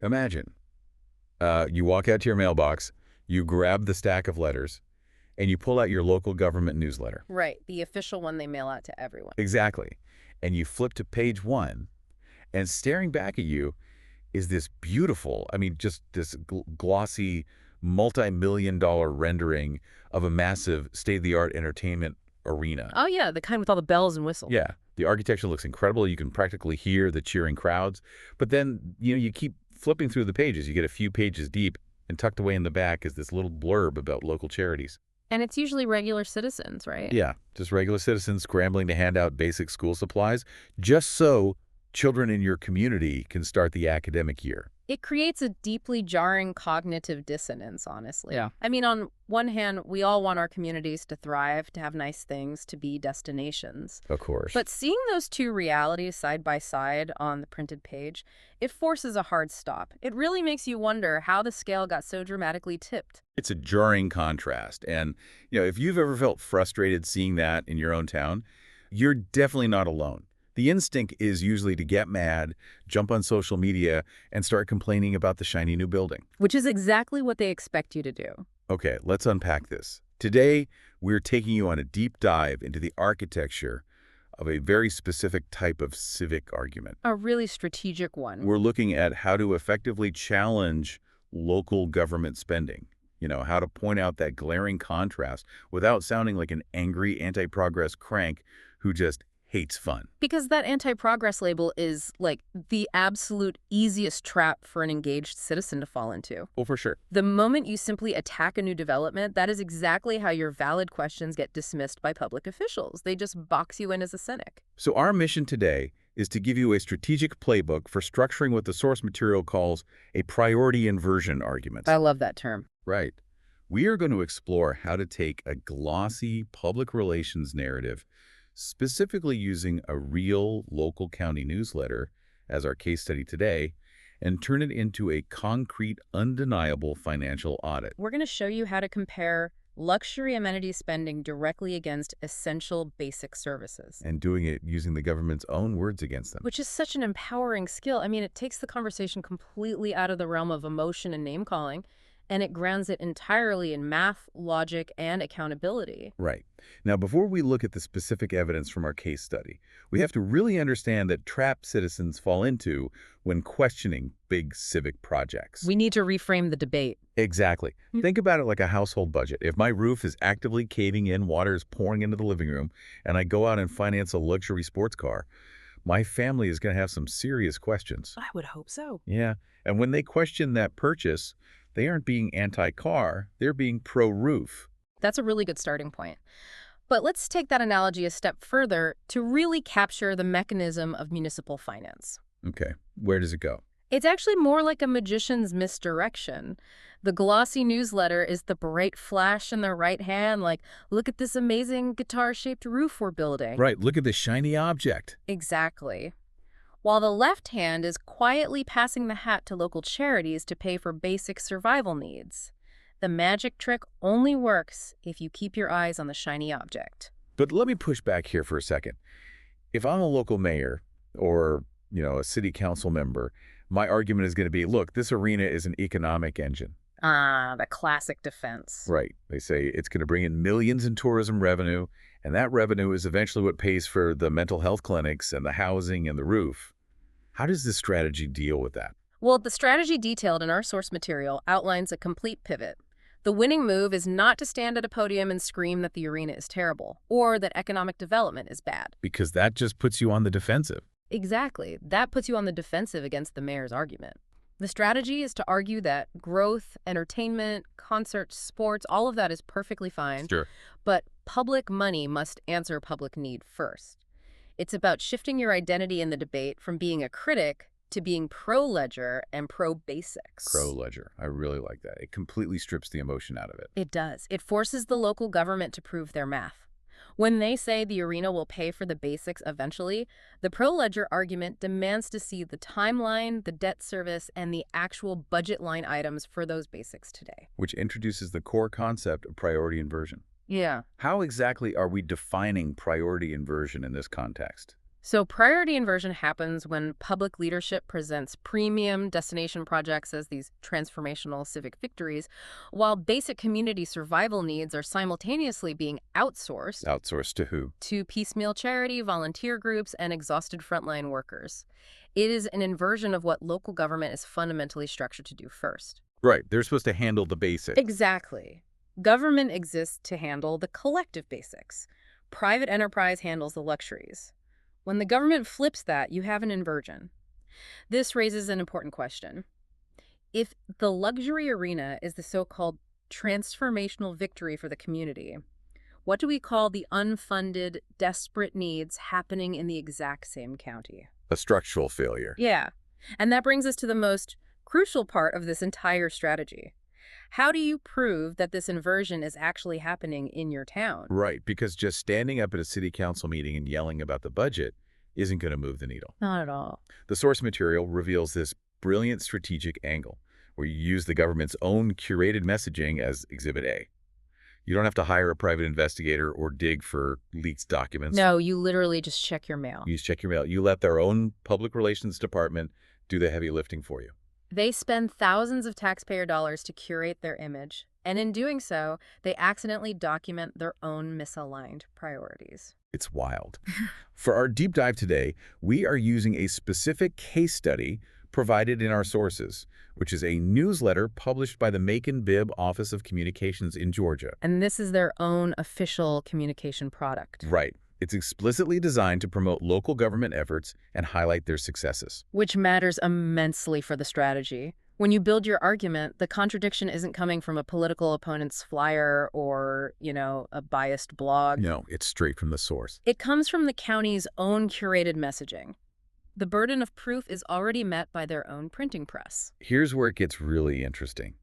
Imagine, you walk out to your mailbox, you grab the stack of letters, and you pull out your local government newsletter. Right, the official one they mail out to everyone. Exactly. And you flip to page 1, and staring back at you is this beautiful, I mean, just this glossy, multi-million-dollar rendering of a massive state-of-the-art entertainment arena. Oh yeah, the kind with all the bells and whistles. Yeah, the architecture looks incredible. You can practically hear the cheering crowds. But then, you keep flipping through the pages. You get a few pages deep, and tucked away in the back is this little blurb about local charities. And it's usually regular citizens, right? Yeah, just regular citizens scrambling to hand out basic school supplies just so children in your community can start the academic year. It creates a deeply jarring cognitive dissonance, honestly. Yeah. I mean, on one hand, we all want our communities to thrive, to have nice things, to be destinations. Of course. But seeing those two realities side by side on the printed page, it forces a hard stop. It really makes you wonder how the scale got so dramatically tipped. It's a jarring contrast. And, if you've ever felt frustrated seeing that in your own town, you're definitely not alone. The instinct is usually to get mad, jump on social media, and start complaining about the shiny new building. Which is exactly what they expect you to do. Okay, let's unpack this. Today, we're taking you on a deep dive into the architecture of a very specific type of civic argument. A really strategic one. We're looking at how to effectively challenge local government spending. How to point out that glaring contrast without sounding like an angry anti-progress crank who just hates fun. Because that anti-progress label is, like, the absolute easiest trap for an engaged citizen to fall into. Well, for sure. The moment you simply attack a new development, that is exactly how your valid questions get dismissed by public officials. They just box you in as a cynic. So our mission today is to give you a strategic playbook for structuring what the source material calls a priority inversion argument. I love that term. Right. We are going to explore how to take a glossy public relations narrative, specifically using a real local county newsletter as our case study today, and turn it into a concrete, undeniable financial audit. We're going to show you how to compare luxury amenity spending directly against essential basic services. And doing it using the government's own words against them. Which is such an empowering skill. I mean, it takes the conversation completely out of the realm of emotion and name-calling, and it grounds it entirely in math, logic, and accountability. Right. Now, before we look at the specific evidence from our case study, we have to really understand that trap citizens fall into when questioning big civic projects. We need to reframe the debate. Exactly. Think about it like a household budget. If my roof is actively caving in, water is pouring into the living room, and I go out and finance a luxury sports car, my family is going to have some serious questions. I would hope so. Yeah. And when they question that purchase, they aren't being anti-car, they're being pro-roof. That's a really good starting point. But let's take that analogy a step further to really capture the mechanism of municipal finance. Okay, where does it go? It's actually more like a magician's misdirection. The glossy newsletter is the bright flash in the right hand, like, look at this amazing guitar-shaped roof we're building. Right, look at this shiny object. Exactly. While the left hand is quietly passing the hat to local charities to pay for basic survival needs. The magic trick only works if you keep your eyes on the shiny object. But let me push back here for a second. If I'm a local mayor or, a city council member, my argument is going to be, look, this arena is an economic engine. Ah, the classic defense. Right. They say it's going to bring in millions in tourism revenue, and that revenue is eventually what pays for the mental health clinics and the housing and the roof. How does this strategy deal with that? Well, the strategy detailed in our source material outlines a complete pivot. The winning move is not to stand at a podium and scream that the arena is terrible or that economic development is bad. Because that just puts you on the defensive. Exactly. That puts you on the defensive against the mayor's argument. The strategy is to argue that growth, entertainment, concerts, sports, all of that is perfectly fine. Sure. But public money must answer public need first. It's about shifting your identity in the debate from being a critic to being pro-ledger and pro-basics. Pro-ledger. I really like that. It completely strips the emotion out of it. It does. It forces the local government to prove their math. When they say the arena will pay for the basics eventually, the pro-ledger argument demands to see the timeline, the debt service, and the actual budget line items for those basics today. Which introduces the core concept of priority inversion. Yeah. How exactly are we defining priority inversion in this context? So priority inversion happens when public leadership presents premium destination projects as these transformational civic victories, while basic community survival needs are simultaneously being outsourced Outsourced to who? to piecemeal charity, volunteer groups, and exhausted frontline workers. It is an inversion of what local government is fundamentally structured to do first. Right. They're supposed to handle the basics. Exactly. Government exists to handle the collective basics. Private enterprise handles the luxuries. When the government flips that, you have an inversion. This raises an important question. If the luxury arena is the so-called transformational victory for the community, what do we call the unfunded, desperate needs happening in the exact same county? A structural failure. Yeah. And that brings us to the most crucial part of this entire strategy. How do you prove that this inversion is actually happening in your town? Right, because just standing up at a city council meeting and yelling about the budget isn't going to move the needle. Not at all. The source material reveals this brilliant strategic angle where you use the government's own curated messaging as Exhibit A. You don't have to hire a private investigator or dig for leaked documents. No, you literally just check your mail. You just check your mail. You let their own public relations department do the heavy lifting for you. They spend thousands of taxpayer dollars to curate their image, and in doing so, they accidentally document their own misaligned priorities. It's wild. For our deep dive today, we are using a specific case study provided in our sources, which is a newsletter published by the Macon-Bibb Office of Communications in Georgia. And this is their own official communication product. Right. It's explicitly designed to promote local government efforts and highlight their successes. Which matters immensely for the strategy. When you build your argument, the contradiction isn't coming from a political opponent's flyer or, a biased blog. No, it's straight from the source. It comes from the county's own curated messaging. The burden of proof is already met by their own printing press. Here's where it gets really interesting.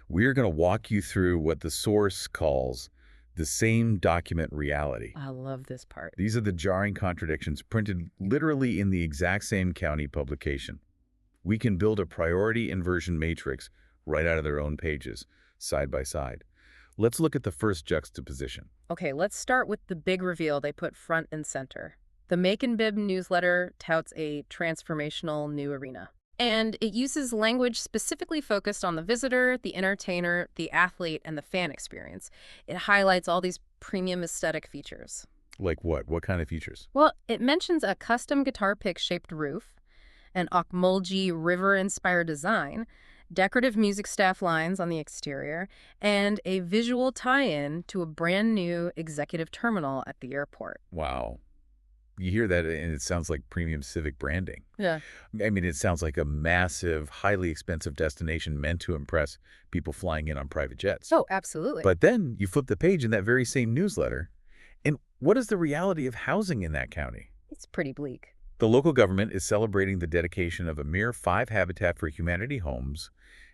We're going to walk you through what the source calls the same document reality. I love this part. These are the jarring contradictions printed literally in the exact same county publication. We can build a priority inversion matrix right out of their own pages, side by side. Let's look at the first juxtaposition. Okay, let's start with the big reveal they put front and center. The Macon-Bibb newsletter touts a transformational new arena. And it uses language specifically focused on the visitor, the entertainer, the athlete, and the fan experience. It highlights all these premium aesthetic features. Like what? What kind of features? Well, it mentions a custom guitar pick-shaped roof, an Okmulgee river-inspired design, decorative music staff lines on the exterior, and a visual tie-in to a brand-new executive terminal at the airport. Wow. You hear that and it sounds like premium civic branding. Yeah. I mean, it sounds like a massive, highly expensive destination meant to impress people flying in on private jets. Oh, absolutely. But then you flip the page in that very same newsletter, and what is the reality of housing in that county? It's pretty bleak. The local government is celebrating the dedication of a mere 5 Habitat for Humanity homes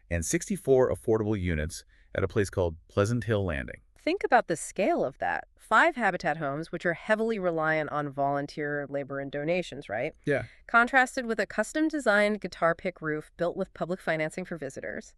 and 64 affordable units at a place called Pleasant Hill Landing. Think about the scale of that. 5 Habitat homes, which are heavily reliant on volunteer labor and donations, right? Yeah. Contrasted with a custom-designed guitar pick roof built with public financing for visitors.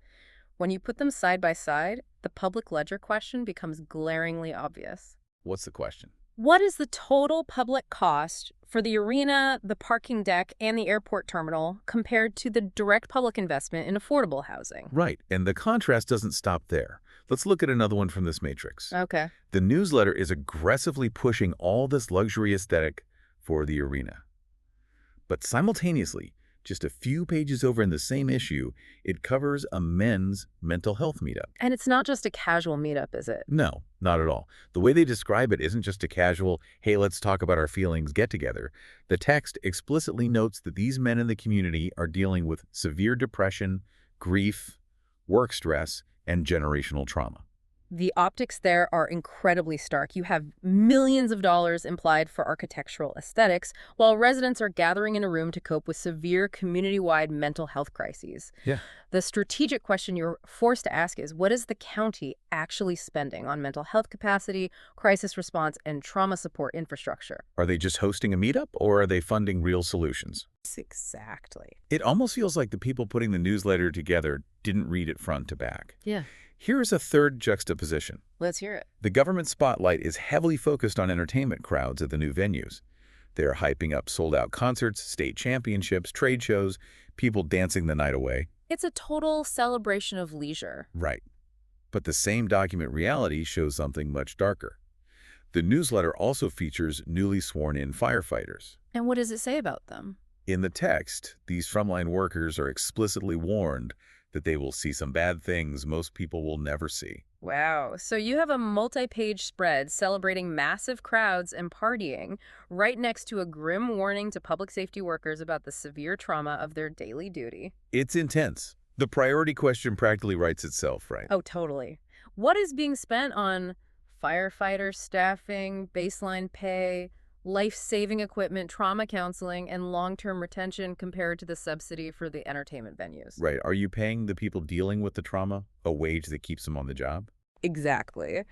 When you put them side by side, the public ledger question becomes glaringly obvious. What's the question? What is the total public cost for the arena, the parking deck, and the airport terminal compared to the direct public investment in affordable housing? Right, and the contrast doesn't stop there. Let's look at another one from this matrix. Okay. The newsletter is aggressively pushing all this luxury aesthetic for the arena. But simultaneously, just a few pages over in the same issue, it covers a men's mental health meetup. And it's not just a casual meetup, is it? No, not at all. The way they describe it isn't just a casual, hey, let's talk about our feelings get-together. The text explicitly notes that these men in the community are dealing with severe depression, grief, work stress, and generational trauma. The optics there are incredibly stark. You have millions of dollars implied for architectural aesthetics, while residents are gathering in a room to cope with severe community-wide mental health crises. Yeah. The strategic question you're forced to ask is, what is the county actually spending on mental health capacity, crisis response, and trauma support infrastructure? Are they just hosting a meetup, or are they funding real solutions? Exactly. It almost feels like the people putting the newsletter together didn't read it front to back. Yeah. Here's a third juxtaposition. Let's hear it. The government spotlight is heavily focused on entertainment crowds at the new venues. They're hyping up sold-out concerts, state championships, trade shows, people dancing the night away. It's a total celebration of leisure. Right. But the same document reality shows something much darker. The newsletter also features newly sworn-in firefighters. And what does it say about them? In the text, these frontline workers are explicitly warned that they will see some bad things most people will never see. Wow. So you have a multi-page spread celebrating massive crowds and partying right next to a grim warning to public safety workers about the severe trauma of their daily duty. It's intense. The priority question practically writes itself, right? Oh, totally. What is being spent on firefighter staffing, baseline pay, life-saving equipment, trauma counseling, and long-term retention compared to the subsidy for the entertainment venues? Right. Are you paying the people dealing with the trauma a wage that keeps them on the job? Exactly.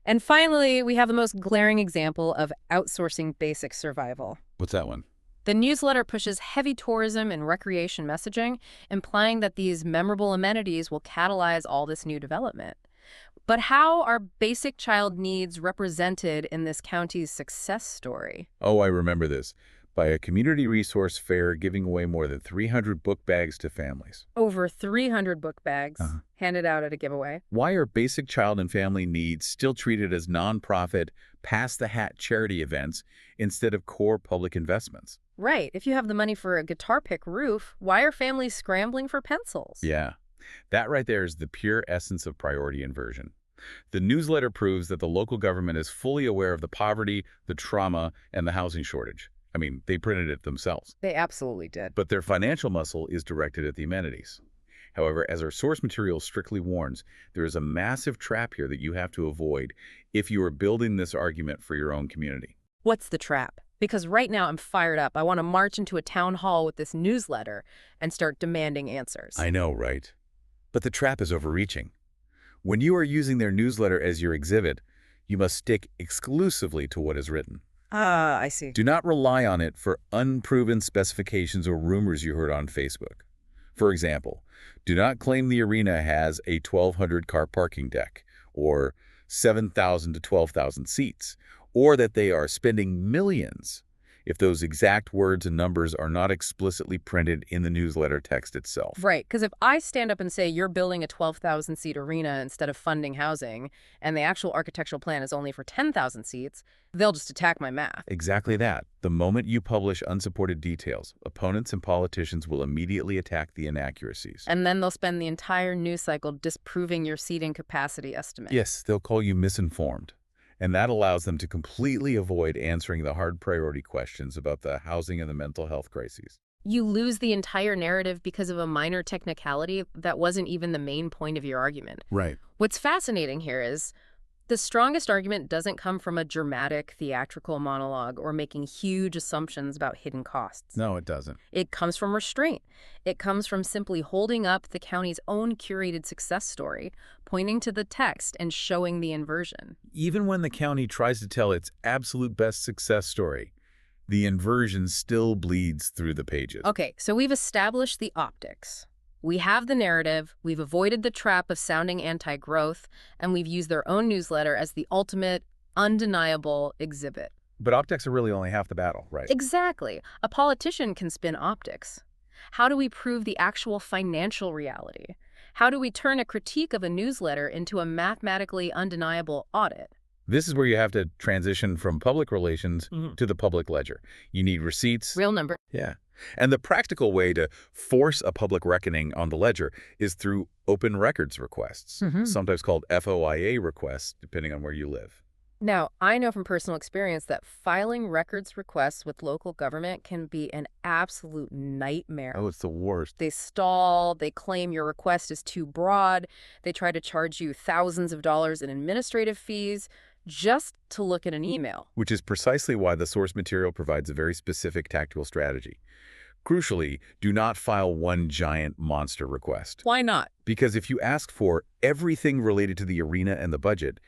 And finally, we have the most glaring example of outsourcing basic survival. What's that one? The newsletter pushes heavy tourism and recreation messaging, implying that these memorable amenities will catalyze all this new development. But how are basic child needs represented in this county's success story? Oh, I remember this. By a community resource fair giving away more than 300 book bags to families. Over 300 book bags handed out at a giveaway. Why are basic child and family needs still treated as nonprofit, pass-the-hat charity events instead of core public investments? Right. If you have the money for a guitar pick roof, why are families scrambling for pencils? Yeah. That right there is the pure essence of priority inversion. The newsletter proves that the local government is fully aware of the poverty, the trauma, and the housing shortage. I mean, they printed it themselves. They absolutely did. But their financial muscle is directed at the amenities. However, as our source material strictly warns, there is a massive trap here that you have to avoid if you are building this argument for your own community. What's the trap? Because right now I'm fired up. I want to march into a town hall with this newsletter and start demanding answers. I know, right? But the trap is overreaching. When you are using their newsletter as your exhibit, you must stick exclusively to what is written. Ah, I see. Do not rely on it for unproven specifications or rumors you heard on Facebook. For example, do not claim the arena has a 1,200 car parking deck, or 7,000 to 12,000 seats, or that they are spending millions if those exact words and numbers are not explicitly printed in the newsletter text itself. Right, because if I stand up and say you're building a 12,000-seat arena instead of funding housing, and the actual architectural plan is only for 10,000 seats, they'll just attack my math. Exactly that. The moment you publish unsupported details, opponents and politicians will immediately attack the inaccuracies. And then they'll spend the entire news cycle disproving your seating capacity estimate. Yes, they'll call you misinformed. And that allows them to completely avoid answering the hard priority questions about the housing and the mental health crises. You lose the entire narrative because of a minor technicality that wasn't even the main point of your argument. Right. What's fascinating here is the strongest argument doesn't come from a dramatic, theatrical monologue or making huge assumptions about hidden costs. No, it doesn't. It comes from restraint. It comes from simply holding up the county's own curated success story, pointing to the text and showing the inversion. Even when the county tries to tell its absolute best success story, the inversion still bleeds through the pages. Okay, so we've established the optics. We have the narrative, we've avoided the trap of sounding anti-growth, and we've used their own newsletter as the ultimate, undeniable exhibit. But optics are really only half the battle, right? Exactly. A politician can spin optics. How do we prove the actual financial reality? How do we turn a critique of a newsletter into a mathematically undeniable audit? This is where you have to transition from public relations to the public ledger. You need receipts. Real number. Yeah. And the practical way to force a public reckoning on the ledger is through open records requests, sometimes called FOIA requests, depending on where you live. Now, I know from personal experience that filing records requests with local government can be an absolute nightmare. Oh, it's the worst. They stall, they claim your request is too broad, they try to charge you thousands of dollars in administrative fees just to look at an email. Which is precisely why the source material provides a very specific tactical strategy. Crucially, do not file one giant monster request. Why not? Because if you ask for everything related to the arena and the budget,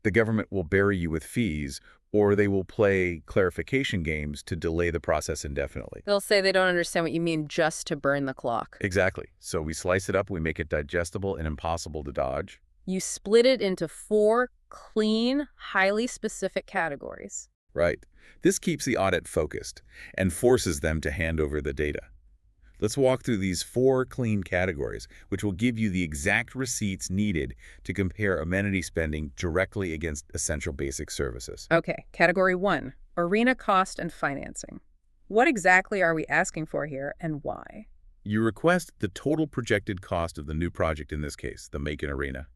the government will bury you with fees, or they will play clarification games to delay the process indefinitely. They'll say they don't understand what you mean just to burn the clock. Exactly. So we slice it up, we make it digestible and impossible to dodge. You split it into 4 clean, highly specific categories. Right. This keeps the audit focused and forces them to hand over the data. Let's walk through these 4 clean categories, which will give you the exact receipts needed to compare amenity spending directly against essential basic services. Okay, Category 1, Arena Cost and Financing. What exactly are we asking for here and why? You request the total projected cost of the new project, in this case, the Macon Arena.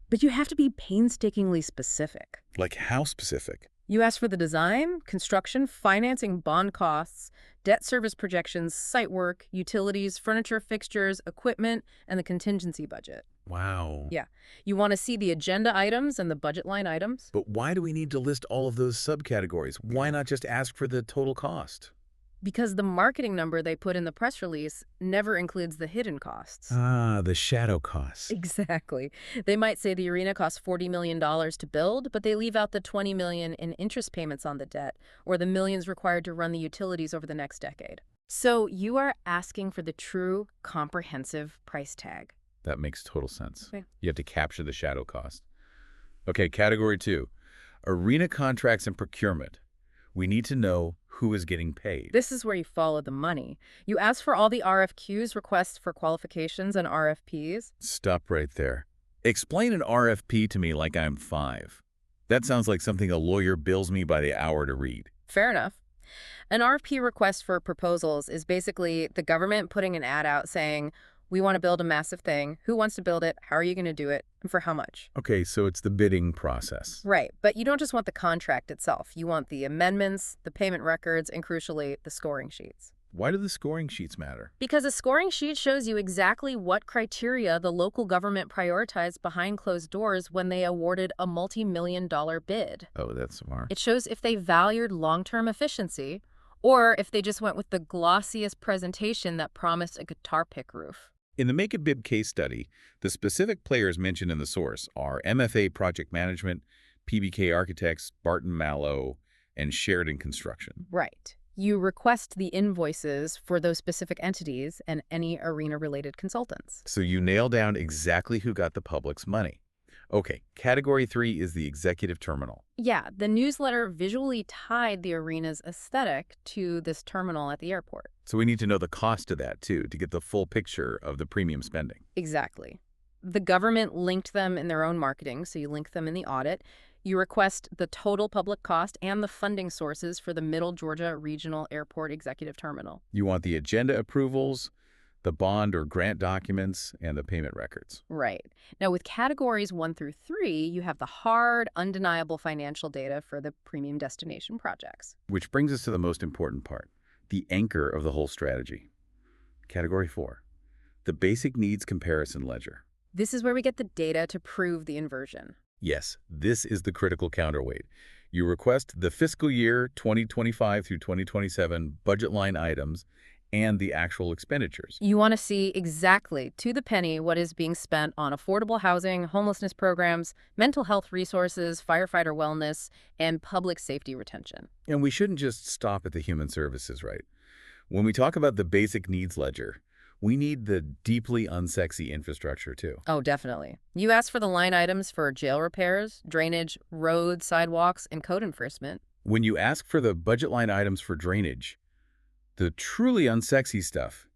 But you have to be painstakingly specific. Like how specific? You ask for the design, construction, financing, bond costs, debt service projections, site work, utilities, furniture, fixtures, equipment, and the contingency budget. Wow. Yeah. You want to see the agenda items and the budget line items? But why do we need to list all of those subcategories? Why not just ask for the total cost? Because the marketing number they put in the press release never includes the hidden costs. Ah, the shadow costs. Exactly. They might say the arena costs $40 million to build, but they leave out the $20 million in interest payments on the debt, or the millions required to run the utilities over the next decade. So you are asking for the true, comprehensive price tag. That makes total sense. Okay. You have to capture the shadow cost. Okay, category 2, arena contracts and procurement. We need to know who is getting paid. This is where you follow the money. You ask for all the RFQs, requests for qualifications, and RFPs. Stop right there. Explain an RFP to me like I'm 5. That sounds like something a lawyer bills me by the hour to read. Fair enough. An RFP request for proposals is basically the government putting an ad out saying, we want to build a massive thing. Who wants to build it? How are you going to do it? And for how much? Okay, so it's the bidding process. Right. But you don't just want the contract itself. You want the amendments, the payment records, and crucially, the scoring sheets. Why do the scoring sheets matter? Because a scoring sheet shows you exactly what criteria the local government prioritized behind closed doors when they awarded a multi-million-dollar bid. Oh, that's smart. It shows if they valued long-term efficiency or if they just went with the glossiest presentation that promised a guitar pick roof. In the Macon-Bibb case study, the specific players mentioned in the source are MFA Project Management, PBK Architects, Barton Mallow, and Sheridan Construction. Right. You request the invoices for those specific entities and any arena-related consultants. So you nail down exactly who got the public's money. Okay, category 3 is the executive terminal. Yeah, the newsletter visually tied the arena's aesthetic to this terminal at the airport. So we need to know the cost of that, too, to get the full picture of the premium spending. Exactly. The government linked them in their own marketing, so you link them in the audit. You request the total public cost and the funding sources for the Middle Georgia Regional Airport Executive Terminal. You want the agenda approvals, the bond or grant documents, and the payment records. Right. Now, with categories 1 through 3, you have the hard, undeniable financial data for the premium destination projects. Which brings us to the most important part, the anchor of the whole strategy. Category 4, the basic needs comparison ledger. This is where we get the data to prove the inversion. Yes, this is the critical counterweight. You request the fiscal year 2025 through 2027 budget line items and the actual expenditures. You want to see exactly to the penny what is being spent on affordable housing, homelessness programs, mental health resources, firefighter wellness, and public safety retention. And we shouldn't just stop at the human services, right? When we talk about the basic needs ledger, we need the deeply unsexy infrastructure, too. Oh, definitely. You ask for the line items for jail repairs, drainage, roads, sidewalks, and code enforcement. When you ask for the budget line items for drainage, the truly unsexy stuff,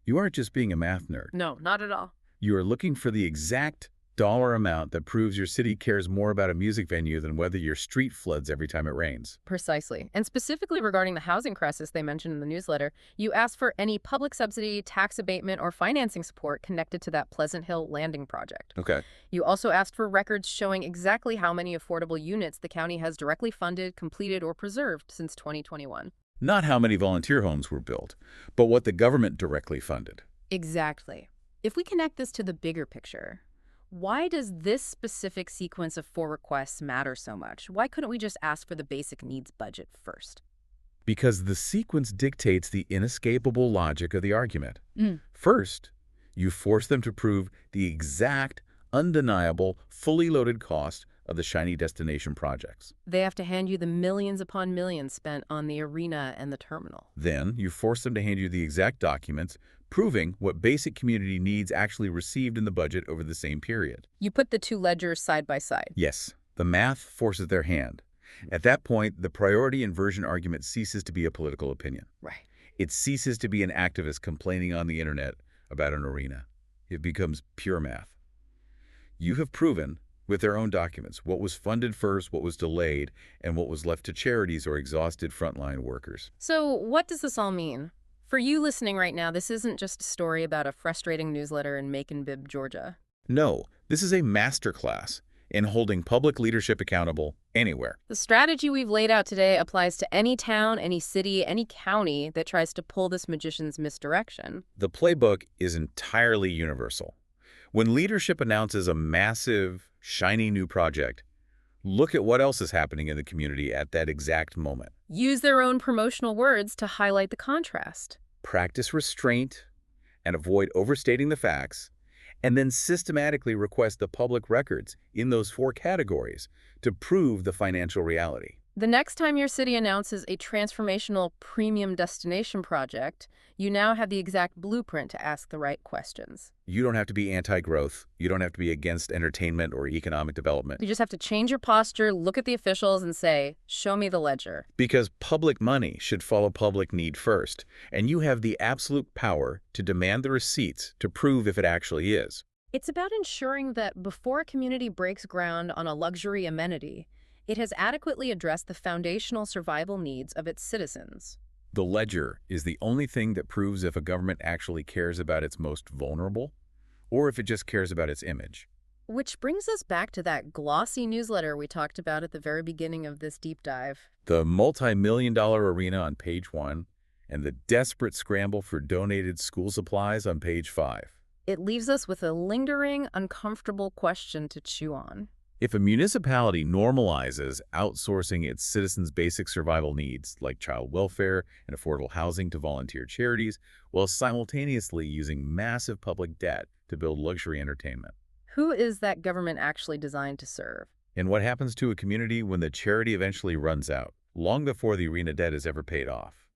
you aren't just being a math nerd. No, not at all. You are looking for the exact dollar amount that proves your city cares more about a music venue than whether your street floods every time it rains. Precisely. And specifically regarding the housing crisis they mentioned in the newsletter, you ask for any public subsidy, tax abatement, or financing support connected to that Pleasant Hill Landing project. Okay. You also asked for records showing exactly how many affordable units the county has directly funded, completed, or preserved since 2021. Not how many volunteer homes were built, but what the government directly funded. Exactly. If we connect this to the bigger picture, why does this specific sequence of 4 requests matter so much? Why couldn't we just ask for the basic needs budget first? Because the sequence dictates the inescapable logic of the argument. First, you force them to prove the exact, undeniable, fully loaded cost of the shiny destination projects. They have to hand you the millions upon millions spent on the arena and the terminal. Then, you force them to hand you the exact documents proving what basic community needs actually received in the budget over the same period. You put the 2 ledgers side by side. Yes, the math forces their hand. At that point, the priority inversion argument ceases to be a political opinion. Right. It ceases to be an activist complaining on the internet about an arena. It becomes pure math. You have proven, with their own documents, what was funded first, what was delayed, and what was left to charities or exhausted frontline workers. So what does this all mean? For you listening right now, this isn't just a story about a frustrating newsletter in Macon-Bibb, Georgia. No, this is a masterclass in holding public leadership accountable anywhere. The strategy we've laid out today applies to any town, any city, any county that tries to pull this magician's misdirection. The playbook is entirely universal. When leadership announces a massive, shiny new project, look at what else is happening in the community at that exact moment. Use their own promotional words to highlight the contrast. Practice restraint and avoid overstating the facts, and then systematically request the public records in those 4 categories to prove the financial reality. The next time your city announces a transformational premium destination project, you now have the exact blueprint to ask the right questions. You don't have to be anti-growth. You don't have to be against entertainment or economic development. You just have to change your posture, look at the officials, and say, show me the ledger. Because public money should follow public need first, and you have the absolute power to demand the receipts to prove if it actually is. It's about ensuring that before a community breaks ground on a luxury amenity, it has adequately addressed the foundational survival needs of its citizens. The ledger is the only thing that proves if a government actually cares about its most vulnerable, or if it just cares about its image. Which brings us back to that glossy newsletter we talked about at the very beginning of this deep dive. The multi-million-dollar arena on page 1, and the desperate scramble for donated school supplies on page 5. It leaves us with a lingering, uncomfortable question to chew on. If a municipality normalizes outsourcing its citizens' basic survival needs, like child welfare and affordable housing, to volunteer charities, while simultaneously using massive public debt to build luxury entertainment, Who is that government actually designed to serve? and what happens to a community when the charity eventually runs out, long before the arena debt is ever paid off?